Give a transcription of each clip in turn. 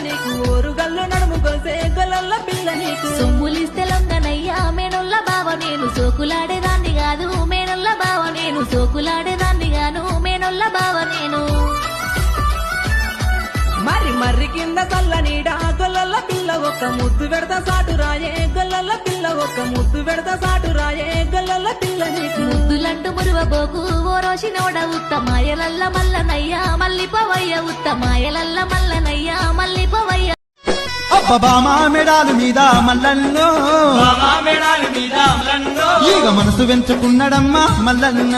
నీకు ఓరుగల్లు నడుము కోసే గొల్లల పిల్ల నీకు సొమ్ములిస్తే లొంగనయ్యా మేనొల్ల బావ నేను సోకులాడేదాన్ని కాదు మేనొల్ల బావ నేను సోకులాడేదాన్ని గాను మేనొల్ల బావ నేను మర్రి కింద చల్ల నీడ గొల్లల పిల్ల ఒక్క ముద్దు పెడతా సాటు రాయే గొల్లల పిల్ల ఒక్క ముద్దు పెడతా సాటు రాయే గొల్లల పిల్ల నీకు ముద్దులంటూ మురువబోకు ఓ రోషినోడ ఉత్త మాయలల్ల మల్లనయ్యా మల్లిపోవయ్య ఉత్త మాయలల్ల మల్లనయ్యా మల్లిపోవయ్య బామా మెడాలు మీద మల్లన్నో ఈగ మనసు వెంచుకున్నడమ్మా మల్లన్న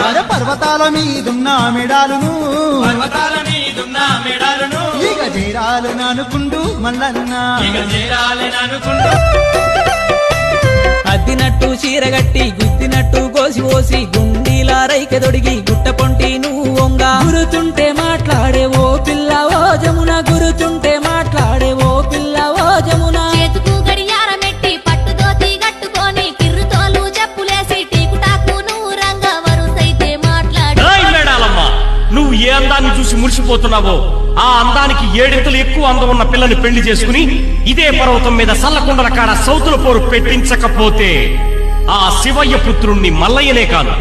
అరే పర్వతాల మీదున్న మెడాలును ఈగ చేరాలు నానుకుండు మల్లన్న అద్దినట్టు చీరగట్టి గుద్దినట్టు కోసి పోసి గుండీలా రైకె దొడిగి గుట్ట పొంటి నువ్వు వంగా గురుతుంటే మాట్లాడే ఓ పిల్ల ఓ జమున గురుతుంటే మాట్లాడే ఓ పిల్ల ఓ జమున చేతుకు గడియారమెట్టి పట్టుదోతి గట్టుకొని కిర్రుతోలు చెప్పులేసి టీకుటాకు నువ్వు రంగ వరుసైతే మాట్లాడు మేడాలమ్మా నువ్వు ఏ అందాన్ని చూసి మురిసిపోతున్నావో ఆ అందానికి ఏడింతలు ఎక్కువ అందం ఉన్న పిల్లని పెళ్లి చేసుకుని ఇదే పర్వతం మీద సల్లకుండల కాడ సౌతుల పోరు పెట్టించకపోతే ఆ శివయ్య పుత్రుణ్ణి మల్లయ్యనే కాదు